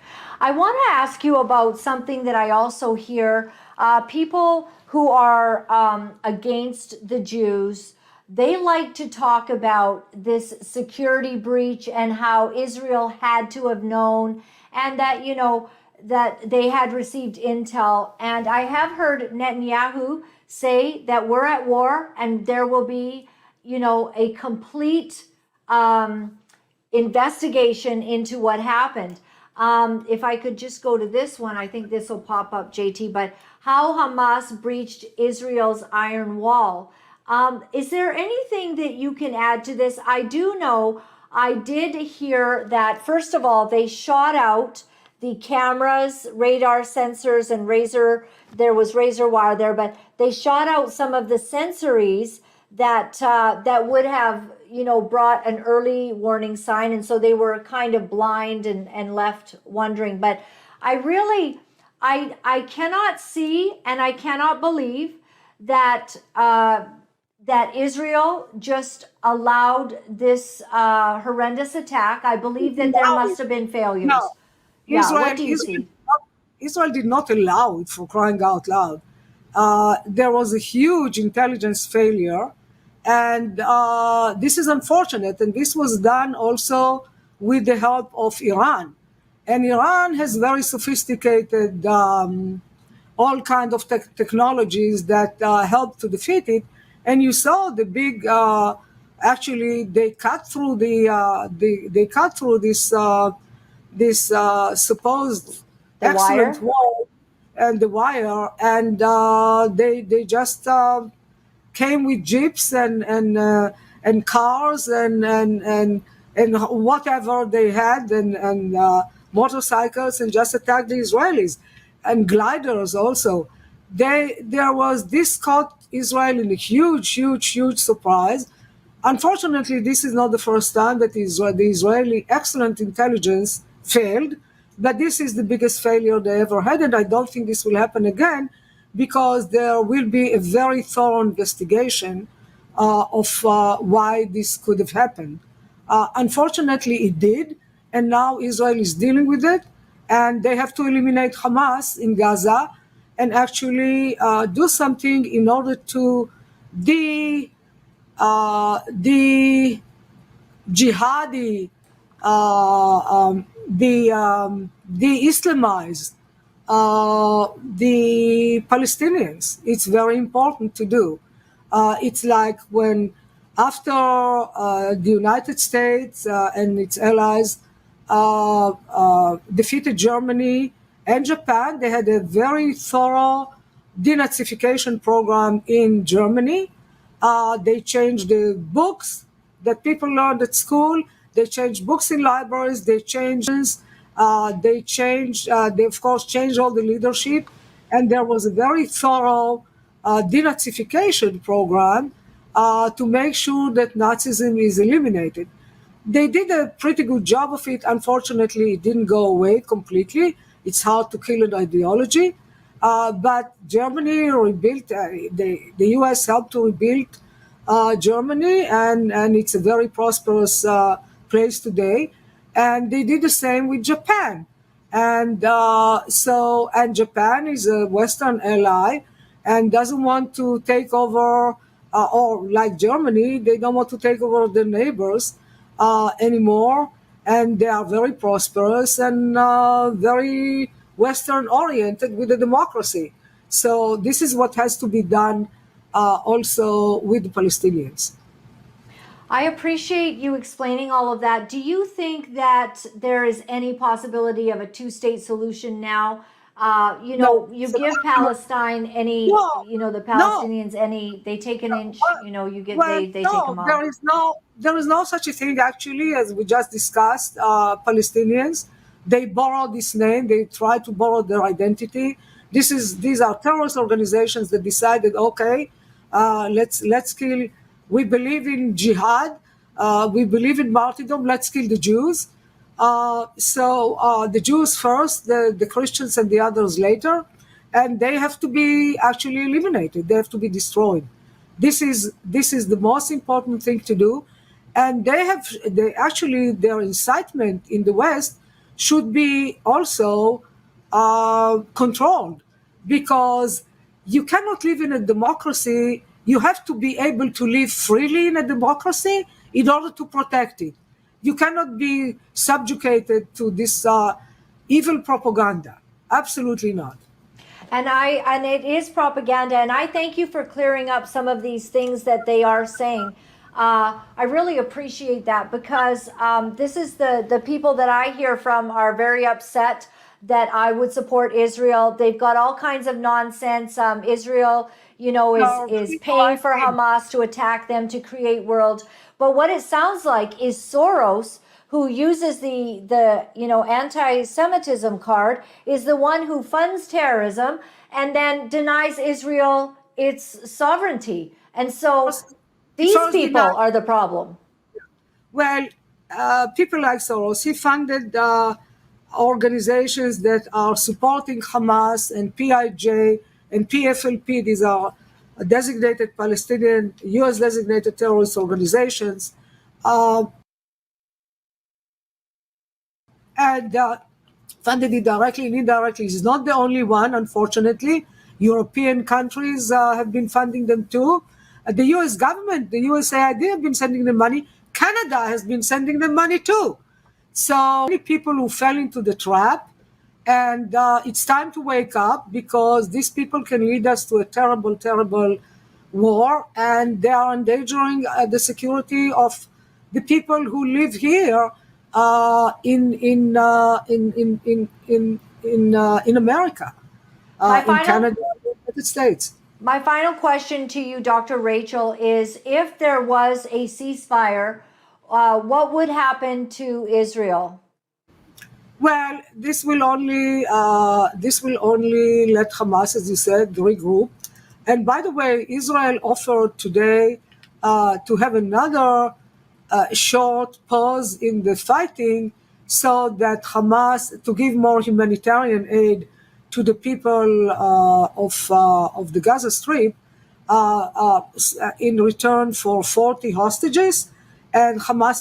I want to ask you about something that I also hear. People who are against the Jews, they like to talk about this security breach and how Israel had to have known, and that, you know, that they had received intel. And I have heard Netanyahu say that we're at war and there will be, you know, a complete investigation into what happened. If I could just go to this one, I think this will pop up, JT, but how Hamas breached Israel's iron wall. Is there anything that you can add to this? I do know, I did hear that, first of all, they shot out the cameras, radar sensors, and there was razor wire there, but they shot out some of the sensories that would have, you know, brought an early warning sign, and so they were kind of blind and left wondering. But I cannot see and I cannot believe that that Israel just allowed this horrendous attack. I believe that there must have been failures. Yeah, what Israel, do you Israel, see? Israel did not allow it, for crying out loud. There was a huge intelligence failure, and this is unfortunate. And this was done also with the help of Iran. And Iran has very sophisticated, all kind of technologies that help to defeat it. And you saw the big. Actually, they cut through they cut through this supposed The excellent wire? wall and the wire, and they just came with jeeps and cars and whatever they had and motorcycles, and just attacked the Israelis, and gliders also. There was this caught Israel in a huge surprise. Unfortunately, this is not the first time that the Israeli excellent intelligence failed, but this is the biggest failure they ever had, and I don't think this will happen again, because there will be a very thorough investigation of why this could have happened. Unfortunately, it did, and now Israel is dealing with it, and they have to eliminate Hamas in Gaza and actually do something in order to the jihadi, the Islamize the Palestinians. It's very important to do. It's like when after the United States and its allies defeated Germany and Japan, they had a very thorough denazification program in Germany. They changed the books that people learned at school. They changed books in libraries. They changed. They of course changed all the leadership, and there was a very thorough denazification program to make sure that Nazism is eliminated. They did a pretty good job of it. Unfortunately, it didn't go away completely. It's hard to kill an ideology. But Germany rebuilt, the US helped to rebuild Germany, and it's a very prosperous place today. And they did the same with Japan. And and Japan is a Western ally and doesn't want to take over, or like Germany, they don't want to take over their neighbors anymore. And they are very prosperous and very Western oriented with a democracy. So this is what has to be done also with the Palestinians. I appreciate you explaining all of that. Do you think that there is any possibility of a two-state solution now? No, You give Palestine any, no, the no. Palestinians any, they take an inch, you give, Well, they take no, them out. there is no such a thing actually, as we just discussed. Palestinians, they borrow this name, they try to borrow their identity. These are terrorist organizations that decided, okay, let's kill. We believe in jihad, we believe in martyrdom. Let's kill the Jews. So the Jews first, the Christians and the others later, and they have to be actually eliminated. They have to be destroyed. This is the most important thing to do, and they actually their incitement in the West should be also controlled, because you cannot live in a democracy. You have to be able to live freely in a democracy in order to protect it. You cannot be subjugated to this evil propaganda. Absolutely not. And it is propaganda. And I thank you for clearing up some of these things that they are saying. I really appreciate that, because this is the people that I hear from are very upset that I would support Israel. They've got all kinds of nonsense. Israel, is paying for Hamas to attack them to create world. But what it sounds like is Soros, who uses the anti-Semitism card, is the one who funds terrorism and then denies Israel its sovereignty. And so these people are the problem. Well, people like Soros, he funded organizations that are supporting Hamas and PIJ and PFLP. These are designated Palestinian, US designated terrorist organizations. And funded it directly and indirectly. It's not the only one, unfortunately. European countries have been funding them too. The US government, the USAID have been sending them money. Canada has been sending them money too. So many people who fell into the trap, and it's time to wake up, because these people can lead us to a terrible, terrible war, and they are endangering the security of the people who live here in America, in Canada, in the United States. My final question to you, Dr. Rachel, is if there was a ceasefire, what would happen to Israel? Well, this will only let Hamas, as you said, regroup. And by the way, Israel offered today to have another short pause in the fighting, so that Hamas, to give more humanitarian aid to the people of the Gaza Strip in return for 40 hostages, and Hamas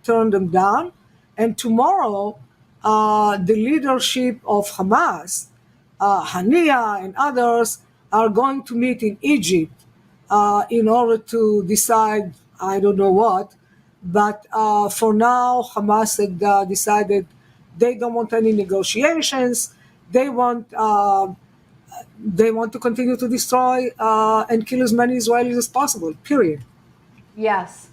turned them down. And tomorrow, the leadership of Hamas, Hania and others, are going to meet in Egypt in order to decide, I don't know what. But for now, Hamas had decided they don't want any negotiations. They want to continue to destroy and kill as many Israelis as possible, period. Yes.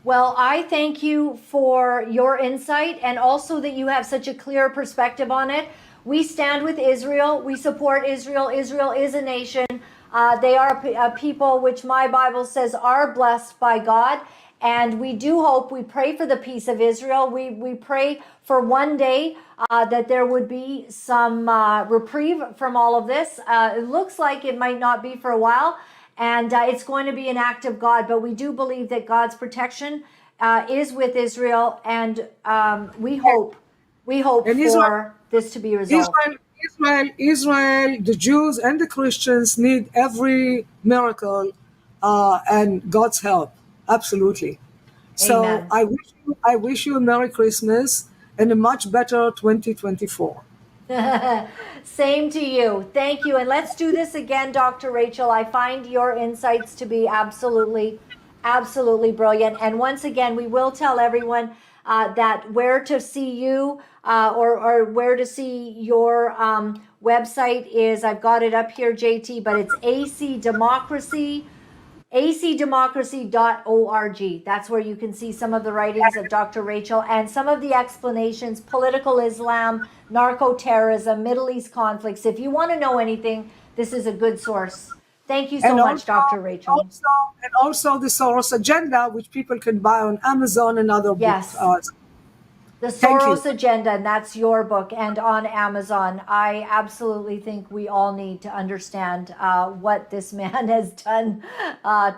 Well, I thank you for your insight, and also that you have such a clear perspective on it. We stand with Israel. We support Israel. Israel is a nation. They are a people which my Bible says are blessed by God. And we do hope, we pray for the peace of Israel. We pray for one day that there would be some reprieve from all of this. It looks like it might not be for a while, and it's going to be an act of God. But we do believe that God's protection is with Israel, and we hope and for Israel, this to be resolved. Israel, the Jews and the Christians need every miracle and God's help. Absolutely. So Amen. I wish you a Merry Christmas and a much better 2024. Same to you. Thank you. And let's do this again, Dr. Rachel. I find your insights to be absolutely brilliant. And once again, we will tell everyone that where to see you or where to see your website is. I've got it up here, JT, but it's acdemocracy.org. That's where you can see some of the writings of Dr. Rachel and some of the explanations, political Islam, narco-terrorism, Middle East conflicts. If you want to know anything, this is a good source. Thank you so much, Dr. Rachel. And also the Soros Agenda, which people can buy on Amazon and other books. The Soros Agenda, and that's your book, and on Amazon. I absolutely think we all need to understand what this man has done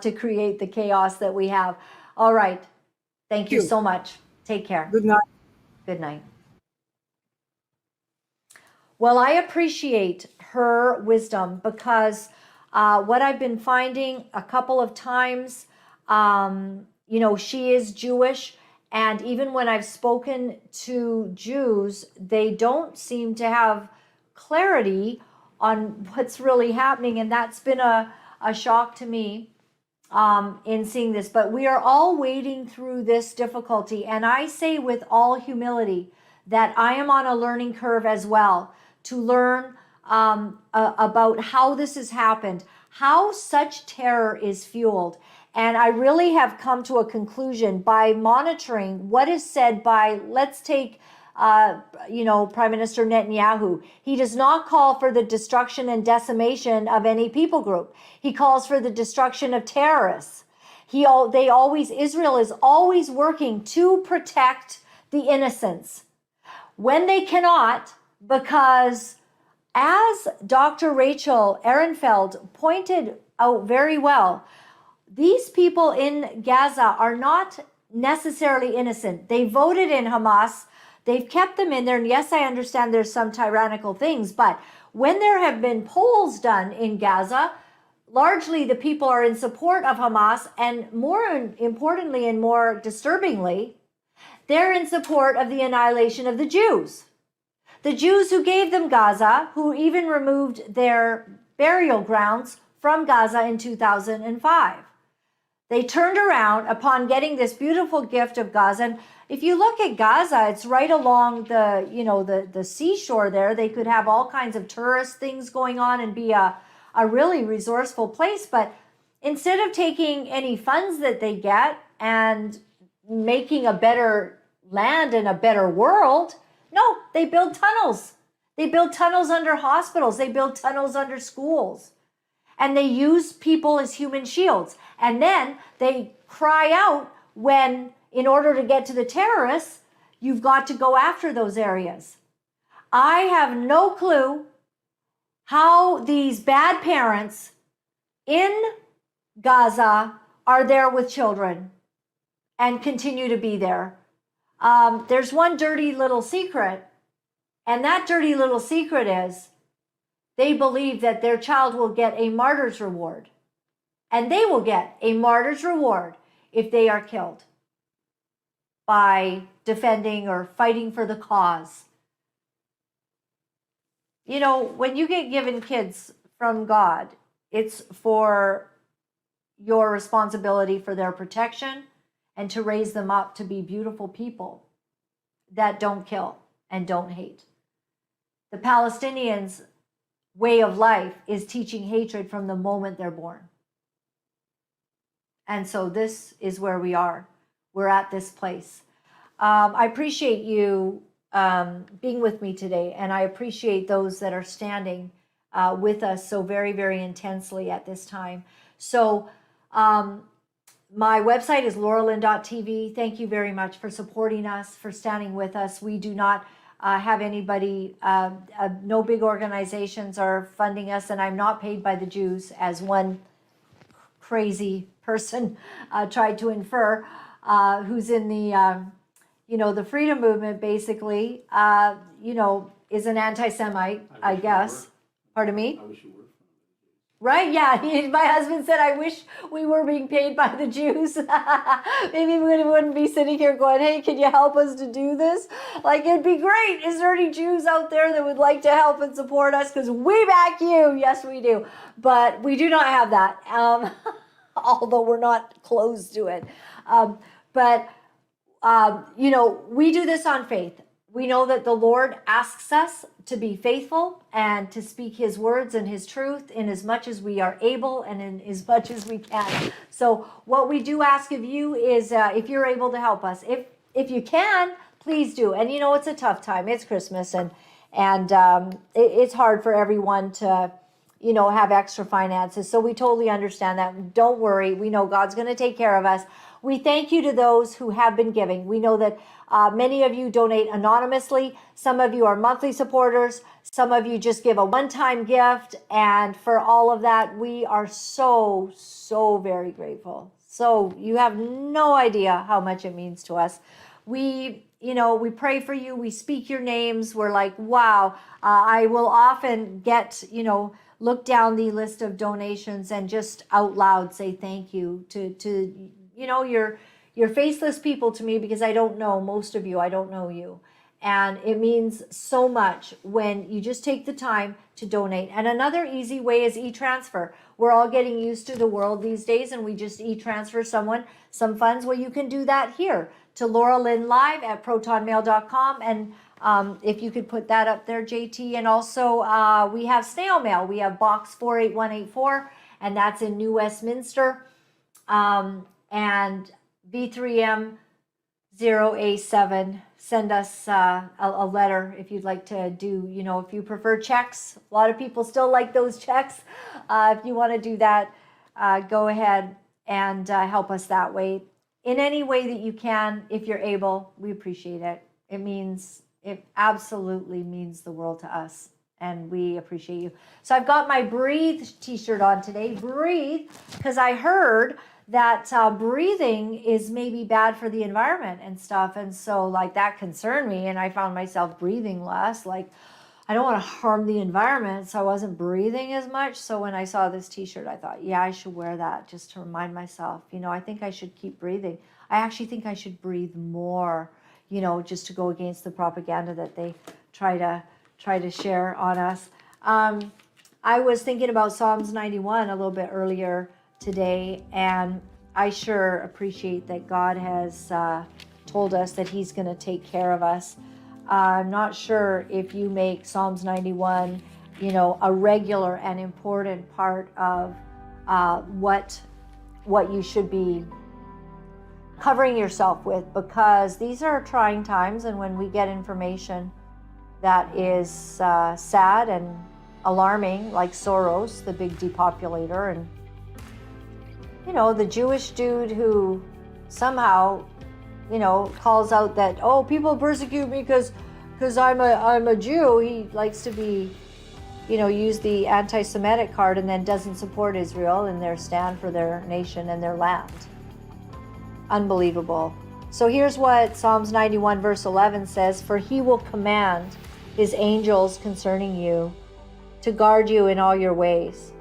to create the chaos that we have. All right. Thank you so much. Take care. Good night. Good night. Well, I appreciate her wisdom, because what I've been finding a couple of times, she is Jewish. And even when I've spoken to Jews, they don't seem to have clarity on what's really happening. And that's been a shock to me in seeing this. But we are all wading through this difficulty. And I say with all humility that I am on a learning curve as well, to learn about how this has happened, how such terror is fueled. And I really have come to a conclusion by monitoring what is said by, let's take, Prime Minister Netanyahu. He does not call for the destruction and decimation of any people group. He calls for the destruction of terrorists. Israel is always working to protect the innocents when they cannot, because as Dr. Rachel Ehrenfeld pointed out very well, these people in Gaza are not necessarily innocent. They voted in Hamas. They've kept them in there. And yes, I understand there's some tyrannical things, but when there have been polls done in Gaza, largely the people are in support of Hamas, and more importantly and more disturbingly, they're in support of the annihilation of the Jews. The Jews who gave them Gaza, who even removed their burial grounds from Gaza in 2005. They turned around upon getting this beautiful gift of Gaza. And if you look at Gaza, it's right along the seashore there. They could have all kinds of tourist things going on and be a really resourceful place. But instead of taking any funds that they get and making a better land and a better world, no, they build tunnels. They build tunnels under hospitals. They build tunnels under schools. And they use people as human shields. And then they cry out when, in order to get to the terrorists, you've got to go after those areas. I have no clue how these bad parents in Gaza are there with children and continue to be there. There's one dirty little secret, and that dirty little secret is they believe that their child will get a martyr's reward. And they will get a martyr's reward if they are killed by defending or fighting for the cause. You know, when you get given kids from God, it's for your responsibility for their protection and to raise them up to be beautiful people that don't kill and don't hate. The Palestinians' way of life is teaching hatred from the moment they're born. And so this is where we are. We're at this place. I appreciate you being with me today, and I appreciate those that are standing with us so very, very intensely at this time. So my website is Laura-Lynn.tv. Thank you very much for supporting us, for standing with us. We do not have anybody, no big organizations are funding us, and I'm not paid by the Jews, as one crazy person tried to infer, who's in the, the freedom movement, basically, is an anti-Semite, I guess. Pardon me? I wish you were. Right? Yeah. My husband said, I wish we were being paid by the Jews. Maybe we wouldn't be sitting here going, hey, can you help us to do this? Like, it'd be great. Is there any Jews out there that would like to help and support us? Because we back you. Yes, we do. But we do not have that, although we're not close to it. We do this on faith. We know that the Lord asks us to be faithful and to speak his words and his truth in as much as we are able and in as much as we can. So what we do ask of you is if you're able to help us, if you can, please do. And it's a tough time. It's Christmas and it's hard for everyone to have extra finances. So we totally understand that. Don't worry. We know God's going to take care of us. We thank you to those who have been giving. We know that many of you donate anonymously. Some of you are monthly supporters. Some of you just give a one-time gift. And for all of that, we are so, so very grateful. So you have no idea how much it means to us. We pray for you. We speak your names. We're like, wow. I will often get, look down the list of donations and just out loud say thank you to you're faceless people to me, because I don't know most of you. I don't know you. And it means so much when you just take the time to donate. And another easy way is e-transfer. We're all getting used to the world these days, and we just e-transfer someone some funds. Well, you can do that here to Laura-Lynn Live at protonmail.com. And if you could put that up there, JT. And also we have snail mail. We have box 48184, and that's in New Westminster. And V3M 0A7, send us a letter if you'd like to do, if you prefer checks. A lot of people still like those checks. If you want to do that, go ahead and help us that way. In any way that you can, if you're able, we appreciate it. It absolutely means the world to us, and we appreciate you. So I've got my Breathe t-shirt on today. Breathe, because I heard that breathing is maybe bad for the environment and stuff. And so that concerned me, and I found myself breathing less. I don't want to harm the environment, so I wasn't breathing as much. So when I saw this t-shirt, I thought, yeah, I should wear that just to remind myself, I think I should keep breathing. I actually think I should breathe more, just to go against the propaganda that they try to share on us. I was thinking about Psalms 91 a little bit earlier today, and I sure appreciate that God has told us that He's going to take care of us. I'm not sure if you make Psalms 91, a regular and important part of what you should be covering yourself with, because these are trying times, and when we get information that is sad and alarming, like Soros, the big depopulator, and the Jewish dude who somehow calls out that, oh, people persecute me because I'm a Jew. He likes to be use the anti-Semitic card and then doesn't support Israel in their stand for their nation and their land. Unbelievable. So here's what Psalms 91 verse 11 says: for He will command His angels concerning you to guard you in all your ways.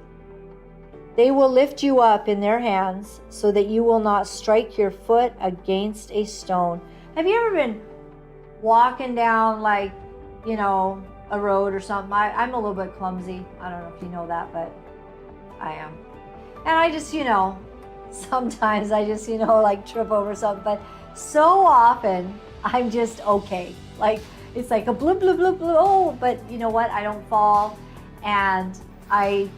They will lift you up in their hands so that you will not strike your foot against a stone. Have you ever been walking down a road or something? I'm a little bit clumsy. I don't know if you know that, but I am. And I just, sometimes I just, trip over something. But so often I'm just okay. It's like a bloop, bloop, bloop, bloop. Oh, but you know what? I don't fall. And I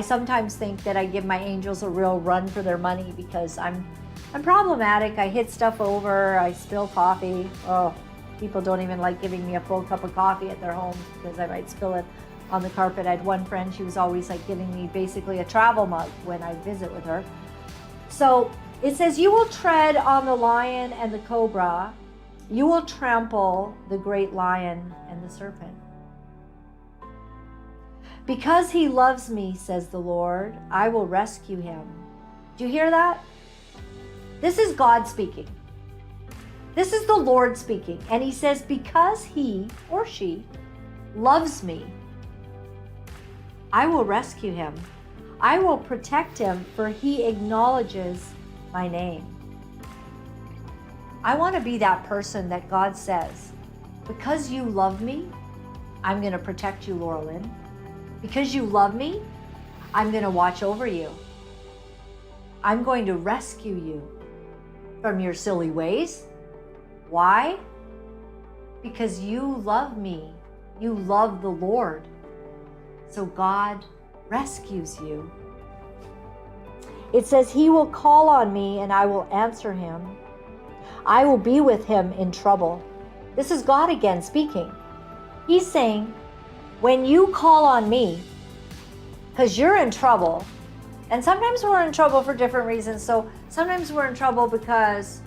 sometimes think that I give my angels a real run for their money because I'm problematic. I hit stuff over. I spill coffee. Oh, people don't even like giving me a full cup of coffee at their homes because I might spill it on the carpet. I had one friend, she was always giving me basically a travel mug when I visit with her. So it says, you will tread on the lion and the cobra. You will trample the great lion and the serpent. Because He loves me, says the Lord, I will rescue him. Do you hear that? This is God speaking. This is the Lord speaking. And He says, because he or she loves me, I will rescue him. I will protect him, for he acknowledges my name. I want to be that person that God says, because you love me, I'm going to protect you, Laura-Lynn. Because you love me, I'm going to watch over you. I'm going to rescue you from your silly ways. Why? Because you love me. You love the Lord. So God rescues you. It says, He will call on me and I will answer him. I will be with him in trouble. This is God again speaking. He's saying, when you call on me, because you're in trouble, and sometimes we're in trouble for different reasons. So sometimes we're in trouble because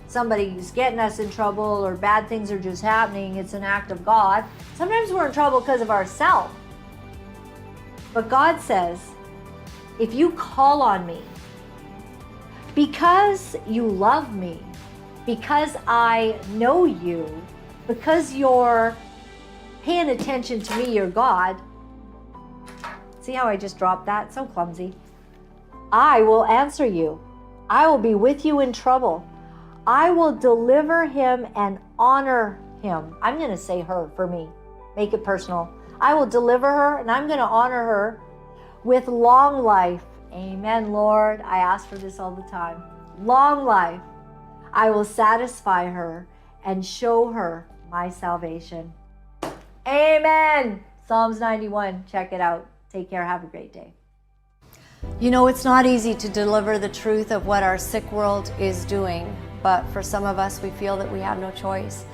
somebody's getting us in trouble or bad things are just happening. It's an act of God. Sometimes we're in trouble because of ourselves. But God says, if you call on me, because you love me, because I know you, because you're paying attention to me, your God. See how I just dropped that? So clumsy. I will answer you. I will be with you in trouble. I will deliver him and honor him. I'm going to say her for me. Make it personal. I will deliver her and I'm going to honor her with long life. Amen, Lord. I ask for this all the time. Long life. I will satisfy her and show her my salvation. Amen. Psalms 91. Check it out. Take care. Have a great day. It's not easy to deliver the truth of what our sick world is doing, but for some of us, we feel that we have no choice.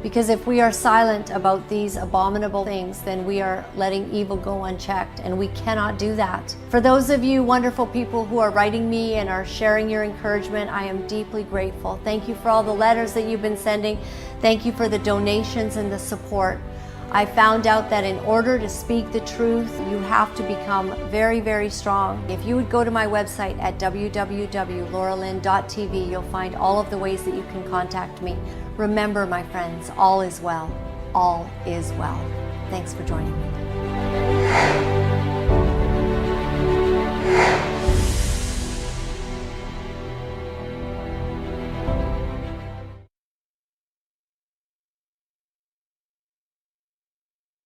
Because if we are silent about these abominable things, then we are letting evil go unchecked, and we cannot do that. For those of you wonderful people who are writing me and are sharing your encouragement, I am deeply grateful. Thank you for all the letters that you've been sending. Thank you for the donations and the support. I found out that in order to speak the truth, you have to become very, very strong. If you would go to my website at www.lauralynn.tv, you'll find all of the ways that you can contact me. Remember, my friends, all is well. All is well. Thanks for joining me.